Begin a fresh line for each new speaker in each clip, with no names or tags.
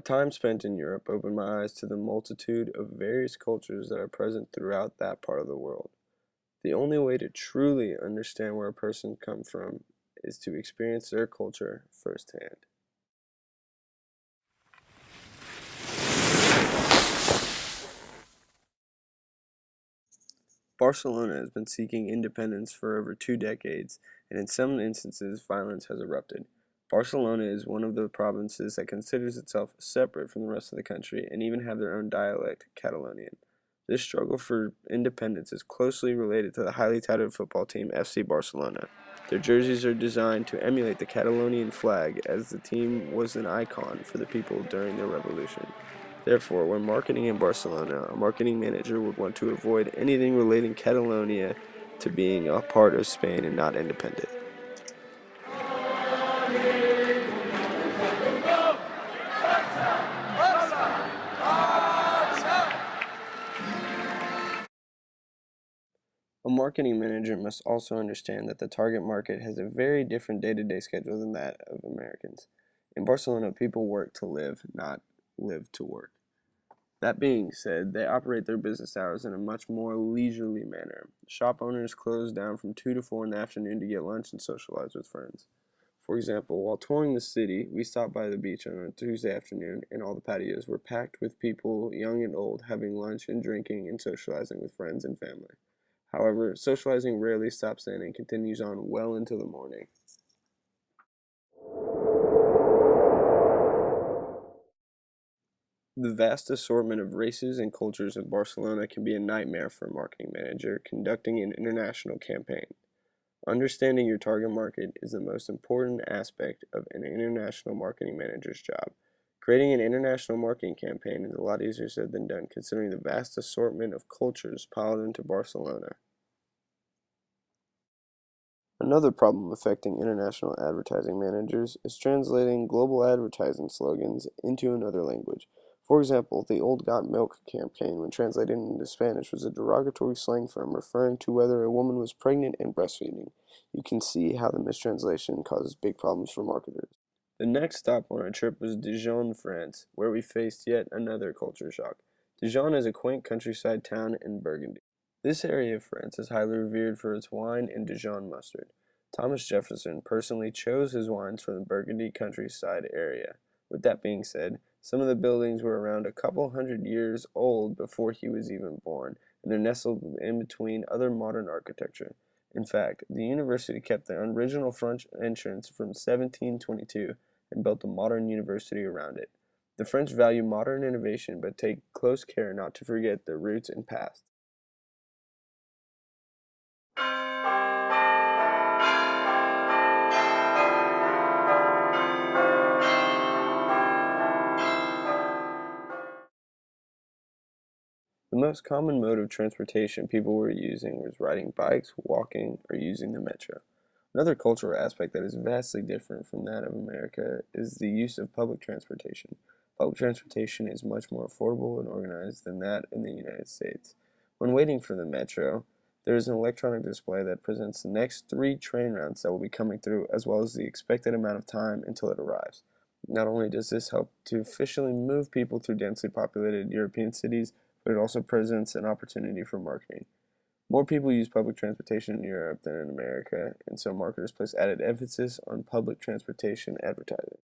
My time spent in Europe opened my eyes to the multitude of various cultures that are present throughout that part of the world. The only way to truly understand where a person comes from is to experience their culture firsthand. Barcelona has been seeking independence for over 2 decades, and in some instances, violence has erupted. Barcelona is one of the provinces that considers itself separate from the rest of the country and even have their own dialect, Catalonian. This struggle for independence is closely related to the highly touted football team FC Barcelona. Their jerseys are designed to emulate the Catalonian flag, as the team was an icon for the people during the revolution. Therefore, when marketing in Barcelona, a marketing manager would want to avoid anything relating Catalonia to being a part of Spain and not independent. A marketing manager must also understand that the target market has a very different day-to-day schedule than that of Americans. In Barcelona, people work to live, not live to work. That being said, they operate their business hours in a much more leisurely manner. Shop owners close down from 2 to 4 in the afternoon to get lunch and socialize with friends. For example, while touring the city, we stopped by the beach on a Tuesday afternoon, and all the patios were packed with people, young and old, having lunch and drinking and socializing with friends and family. However, socializing rarely stops then and continues on well into the morning. The vast assortment of races and cultures in Barcelona can be a nightmare for a marketing manager conducting an international campaign. Understanding your target market is the most important aspect of an international marketing manager's job. Creating an international marketing campaign is a lot easier said than done, considering the vast assortment of cultures piled into Barcelona. Another problem affecting international advertising managers is translating global advertising slogans into another language. For example, the Old Got Milk campaign, when translated into Spanish, was a derogatory slang term referring to whether a woman was pregnant and breastfeeding. You can see how the mistranslation causes big problems for marketers. The next stop on our trip was Dijon, France, where we faced yet another culture shock. Dijon is a quaint countryside town in Burgundy. This area of France is highly revered for its wine and Dijon mustard. Thomas Jefferson personally chose his wines from the Burgundy countryside area. With that being said, some of the buildings were around a couple hundred years old before he was even born, and they're nestled in between other modern architecture. In fact, the university kept the original French entrance from 1722 and built a modern university around it. The French value modern innovation but take close care not to forget their roots and past. The most common mode of transportation people were using was riding bikes, walking, or using the metro. Another cultural aspect that is vastly different from that of America is the use of public transportation. Public transportation is much more affordable and organized than that in the United States. When waiting for the metro, there is an electronic display that presents the next 3 train routes that will be coming through, as well as the expected amount of time until it arrives. Not only does this help to efficiently move people through densely populated European cities, but it also presents an opportunity for marketing. More people use public transportation in Europe than in America, and so marketers place added emphasis on public transportation advertising.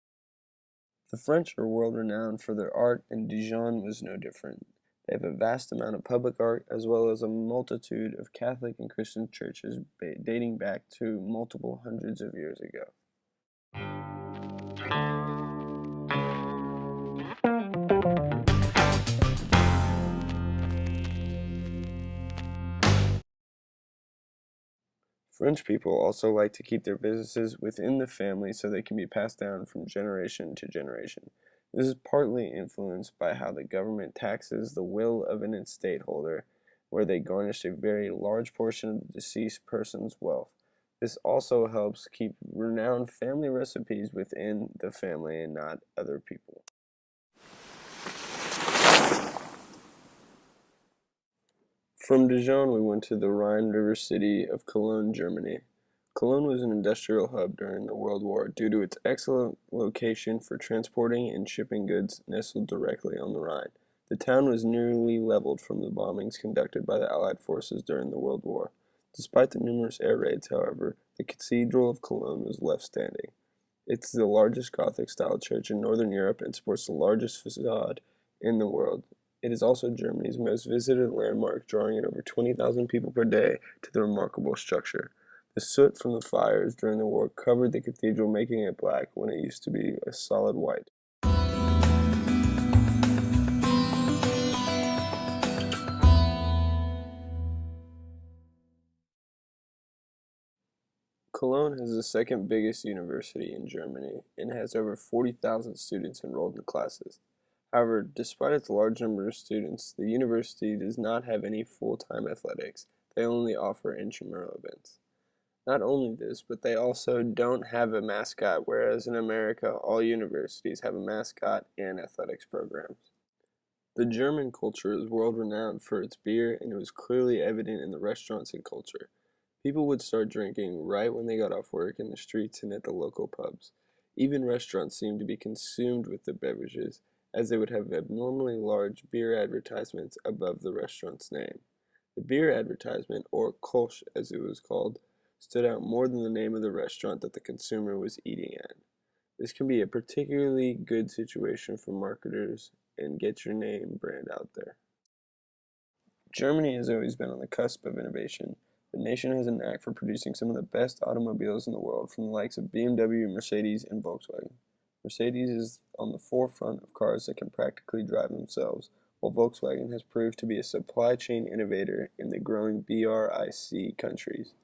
The French are world renowned for their art, and Dijon was no different. They have a vast amount of public art, as well as a multitude of Catholic and Christian churches dating back to multiple hundreds of years ago. French people also like to keep their businesses within the family so they can be passed down from generation to generation. This is partly influenced by how the government taxes the will of an estate holder, where they garnish a very large portion of the deceased person's wealth. This also helps keep renowned family recipes within the family and not other people. From Dijon, we went to the Rhine River city of Cologne, Germany. Cologne was an industrial hub during the World War due to its excellent location for transporting and shipping goods nestled directly on the Rhine. The town was nearly leveled from the bombings conducted by the Allied forces during the World War. Despite the numerous air raids, however, the Cathedral of Cologne was left standing. It's the largest Gothic-style church in Northern Europe and sports the largest facade in the world. It is also Germany's most visited landmark, drawing in over 20,000 people per day to the remarkable structure. The soot from the fires during the war covered the cathedral, making it black when it used to be a solid white. Cologne has the second biggest university in Germany and has over 40,000 students enrolled in classes. However, despite its large number of students, the university does not have any full-time athletics. They only offer intramural events. Not only this, but they also don't have a mascot, whereas in America, all universities have a mascot and athletics programs. The German culture is world-renowned for its beer, and it was clearly evident in the restaurants and culture. People would start drinking right when they got off work in the streets and at the local pubs. Even restaurants seemed to be consumed with the beverages, as they would have abnormally large beer advertisements above the restaurant's name. The beer advertisement, or Kolsch as it was called, stood out more than the name of the restaurant that the consumer was eating at. This can be a particularly good situation for marketers and get your name brand out there. Germany has always been on the cusp of innovation. The nation has a knack for producing some of the best automobiles in the world, from the likes of BMW, Mercedes, and Volkswagen. Mercedes is on the forefront of cars that can practically drive themselves, while Volkswagen has proved to be a supply chain innovator in the growing BRIC countries.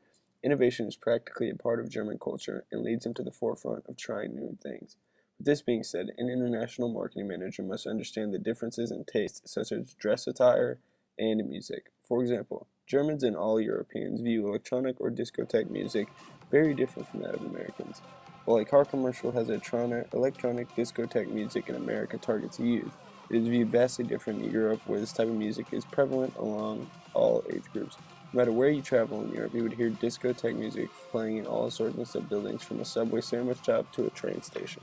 Innovation is practically a part of German culture and leads them to the forefront of trying new things. With this being said, an international marketing manager must understand the differences in taste, such as dress attire and music. For example, Germans and all Europeans view electronic or discotheque music very different from that of Americans. While a car commercial has electronic discotheque music in America targets youth, it is viewed vastly different in Europe, where this type of music is prevalent along all age groups. No matter where you travel in Europe, you would hear discotheque music playing in all sorts of buildings, from a subway sandwich shop to a train station.